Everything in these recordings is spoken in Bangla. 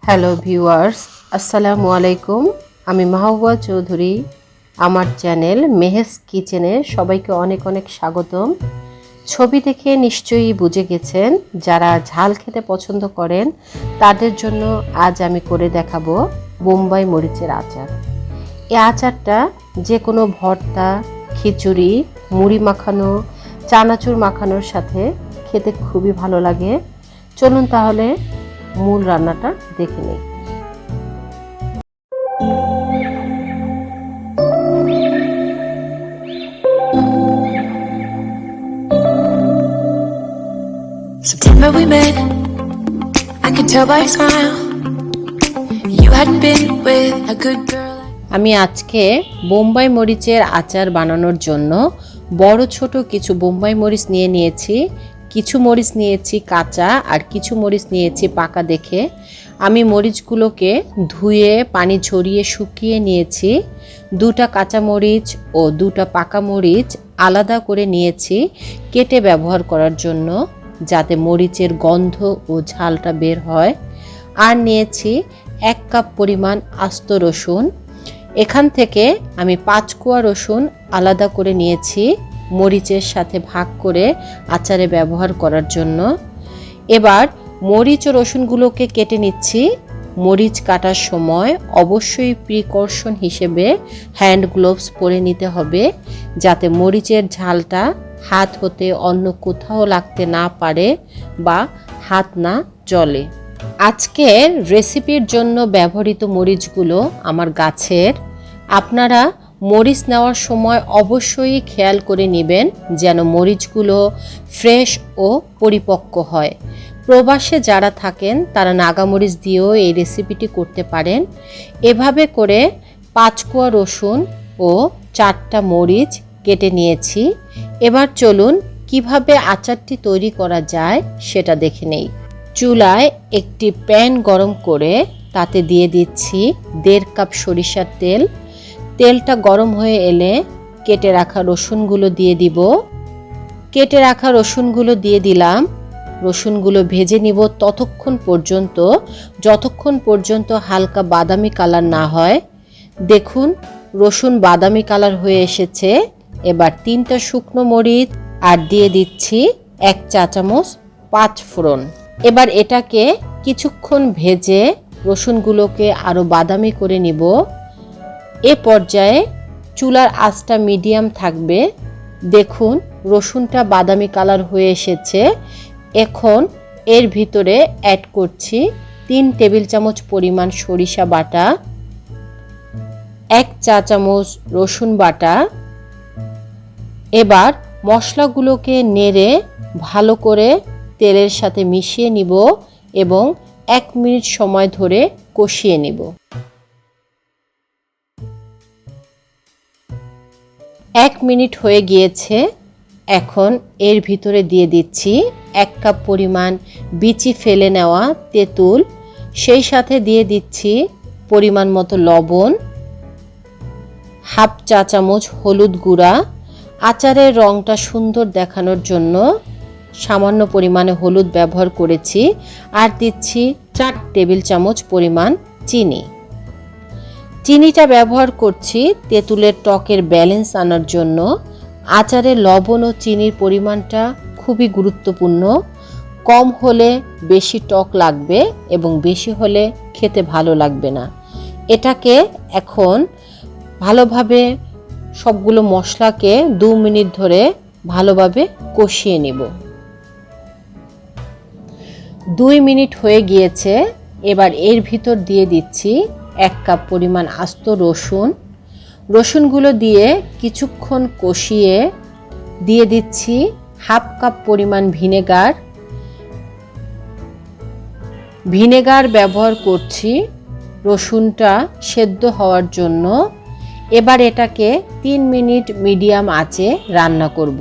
হ্যালো ভিউয়ার্স, আসসালামু আলাইকুম। আমি মাহবুবা চৌধুরী। আমার চ্যানেল মেহেস কিচেনে সবাইকে অনেক অনেক স্বাগতম। ছবি দেখে নিশ্চয়ই বুঝে গেছেন, যারা ঝাল খেতে পছন্দ করেন তাদের জন্য আজ আমি করে দেখাবো বোম্বাই মরিচের আচার। এই আচারটা যে কোনো ভর্তা, খিচুড়ি, মুড়ি মাখানো, চানাচুর মাখানোর সাথে খেতে খুবই ভালো লাগে। চলুন তাহলে মূল রান্নাটা দেখে নেই। September we met, I could tell by your smile you hadn't been with a good girl. আমি আজকে বোম্বাই মরিচের আচার বানানোর জন্য বড় ছোট কিছু বোম্বাই মরিচ নিয়েছি। কিছু মরিচ নিয়েছি কাঁচা আর কিছু মরিচ নিয়েছি পাকা দেখে। আমি মরিচগুলোকে ধুয়ে পানি ঝরিয়ে শুকিয়ে নিয়েছি। দুটা কাঁচা মরিচ ও দুটা পাকা মরিচ আলাদা করে নিয়েছি কেটে ব্যবহার করার জন্য, যাতে মরিচের গন্ধ ও ঝালটা বের হয়। আর নিয়েছি 1 কাপ পরিমাণ আস্ত রসুন। এখান থেকে আমি 5 কোয়া রসুন আলাদা করে নিয়েছি মরিচের সাথে ভাগ করে আচারে ব্যবহার করার জন্য। এবার মরিচ ও রসুনগুলোকে কেটে নিচ্ছি। মরিচ কাটার সময় অবশ্যই প্রিকশন হিসেবে হ্যান্ড গ্লোভস পরে নিতে হবে, যাতে মরিচের ঝালটা হাত হতে অন্য কোথাও লাগতে না পারে বা হাত না জ্বলে। আজকের রেসিপির জন্য ব্যবহৃত মরিচগুলো আমার গাছের। আপনারা মরিচ নেওয়ার সময় অবশ্যই খেয়াল করে নেবেন যেন মরিচগুলো ফ্রেশ ও পরিপক্ক হয়। প্রবাসে যারা থাকেন তারা নাগা মরিচ দিয়েও এই রেসিপিটি করতে পারেন। এভাবে করে 5 কোয়া রসুন ও 4টা মরিচ কেটে নিয়েছি। এবার চলুন কিভাবে আচারটি তৈরি করা যায় সেটা দেখে নেই। চুলায় একটি প্যান গরম করে তাতে দিয়ে দিচ্ছি 1.5 কাপ সরিষার তেল। তেলটা গরম হয়ে এলে কেটে রাখা রসুনগুলো দিয়ে দিব। কেটে রাখা রসুনগুলো দিয়ে দিলাম। রসুনগুলো ভেজে নিব যতক্ষণ পর্যন্ত হালকা বাদামি কালার না হয়। দেখুন রসুন বাদামি কালার হয়ে এসেছে। এবার 3টা শুকনো মরিচ আর দিয়ে দিচ্ছি 1 চা চামচ 5 ফোড়ন। এবার এটাকে কিছুক্ষণ ভেজে রসুনগুলোকে আরো বাদামি করে নিব। এ পর্যায়ে চুলার আঁচটা মিডিয়াম থাকবে। দেখুন রসুনটা বাদামি কালার হয়ে এসেছে। এখন এর ভিতরে অ্যাড করছি 3 টেবিল চামচ পরিমাণ সরিষা বাটা, 1 চা চামচ রসুন বাটা। এবার মশলাগুলোকে নেড়ে ভালো করে তেলের সাথে মিশিয়ে নিব এবং 1 মিনিট সময় ধরে কষিয়ে নিব। 1 মিনিট হয়ে গিয়েছে। এখন এর ভিতরে দিয়ে দিচ্ছি 1 কাপ পরিমাণ বিচি ফেলে নেওয়া তেঁতুল। সেই সাথে দিয়ে দিচ্ছি পরিমাণ মতো লবণ, 1/2 চা চামচ হলুদ গুঁড়া। আচারের রঙটা সুন্দর দেখানোর জন্য সামান্য পরিমাণে হলুদ ব্যবহার করেছি। আর দিচ্ছি 4 টেবিল চামচ পরিমাণ চিনি। চিনিটা ব্যবহার করছি তেঁতুলের টকের ব্যালেন্স আনার জন্য। আচারে লবণ ও চিনির পরিমাণটা খুবই গুরুত্বপূর্ণ। কম হলে বেশি টক লাগবে এবং বেশি হলে খেতে ভালো লাগবে না। এটাকে এখন ভালোভাবে সবগুলো মশলাকে 2 মিনিট ধরে ভালোভাবে কষিয়ে নেব। 2 মিনিট হয়ে গিয়েছে। এবার এর ভিতর দিয়ে দিচ্ছি 1 কাপ পরিমাণ আস্ত রসুন। রসুনগুলো দিয়ে কিছুক্ষণ কষিয়ে দিয়ে দিচ্ছি 1/2 কাপ পরিমাণ ভিনেগার ব্যবহার করছি রসুনটা সেদ্ধ হওয়ার জন্য। এবার এটাকে 3 মিনিট মিডিয়াম আঁচে রান্না করব।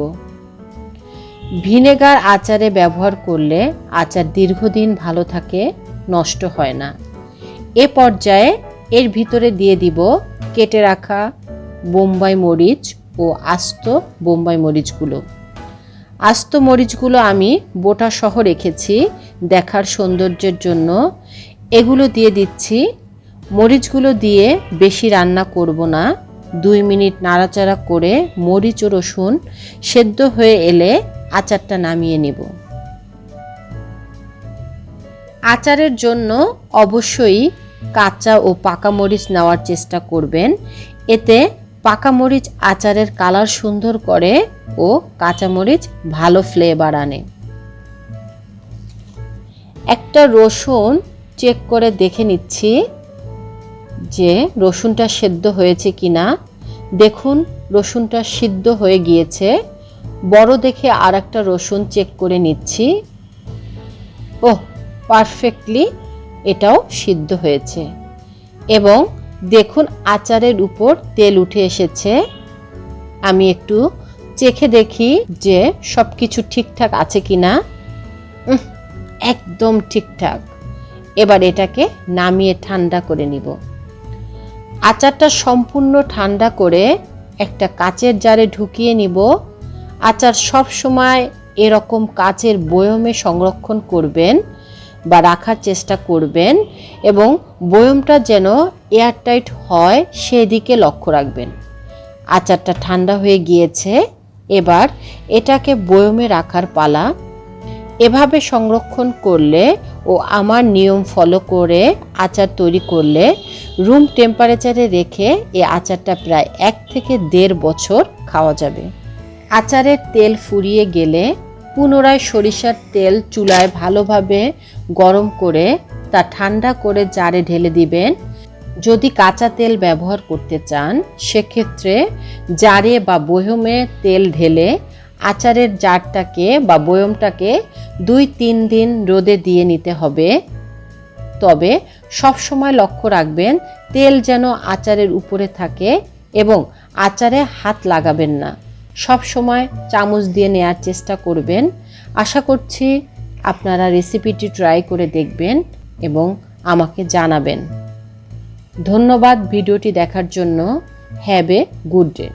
ভিনেগার আচারে ব্যবহার করলে আচার দীর্ঘদিন ভালো থাকে, নষ্ট হয় না। এ পর্যায়ে এর ভিতরে দিয়ে দিব কেটে রাখা বোম্বাই মরিচ ও আস্ত বোম্বাই মরিচগুলো। আস্ত মরিচগুলো আমি বোটা সহ রেখেছি দেখার সৌন্দর্যের জন্য। এগুলো দিয়ে দিচ্ছি। মরিচগুলো দিয়ে বেশি রান্না করব না, 2 মিনিট নাড়াচাড়া করে মরিচ ও রসুন সেদ্ধ হয়ে এলে আচারটা নামিয়ে নিব। আচারের জন্য অবশ্যই কাঁচা ও পাকা মরিচ নেওয়ার চেষ্টা করবেন, এতে পাকা মরিচ আচারের কালার সুন্দর করে ও কাঁচা মরিচ ভালো ফ্লেভার আনে। একটা রসুন চেক করে দেখে নিচ্ছি যে রসুনটা সেদ্ধ হয়েছে কিনা। দেখুন রসুনটা সিদ্ধ হয়ে গিয়েছে। বড় দেখে আর একটা রসুন চেক করে নিচ্ছি। ওহ, পারফেক্টলি এটাও সিদ্ধ হয়েছে। এবং দেখুন আচারের উপর তেল উঠে এসেছে। আমি একটু চেখে দেখি যে সব কিছু ঠিকঠাক আছে কিনা। একদম ঠিকঠাক। এবার এটাকে নামিয়ে ঠান্ডা করে নিব। আচারটা সম্পূর্ণ ঠান্ডা করে একটা কাচের জারে ঢুকিয়ে নিব। আচার সব সময় এরকম কাচের বয়মে সংরক্ষণ করবেন বা রাখার চেষ্টা করবেন এবং বয়মটা যেন এয়ারটাইট হয় সেদিকে লক্ষ্য রাখবেন। আচারটা ঠান্ডা হয়ে গিয়েছে, এবার এটাকে বয়মে রাখার পালা। এভাবে সংরক্ষণ করলে ও আমার নিয়ম ফলো করে আচার তৈরি করলে রুম টেম্পারেচারে রেখে এই আচারটা প্রায় 1 থেকে 1.5 বছর খাওয়া যাবে। আচারের তেল ফুরিয়ে গেলে পুনরায় সরিষার তেল চুলায় ভালোভাবে গরম করে তা ঠান্ডা করে জারে ঢেলে দিবেন। যদি কাঁচা তেল ব্যবহার করতে চান সেক্ষেত্রে জারে বা বয়মে তেল ঢেলে আচারের জারটাকে বা বয়মটাকে 2-3 দিন রোদে দিয়ে নিতে হবে। তবে সব সময় লক্ষ্য রাখবেন তেল যেন আচারের উপরে থাকে এবং আচারে হাত লাগাবেন না। সব সময় চামচ দিয়ে নেয়ার চেষ্টা করবেন। আশা করছি আপনারা রেসিপিটি ট্রাই করে দেখবেন এবং আমাকে জানাবেন। ধন্যবাদ ভিডিওটি দেখার জন্য। Have a good day.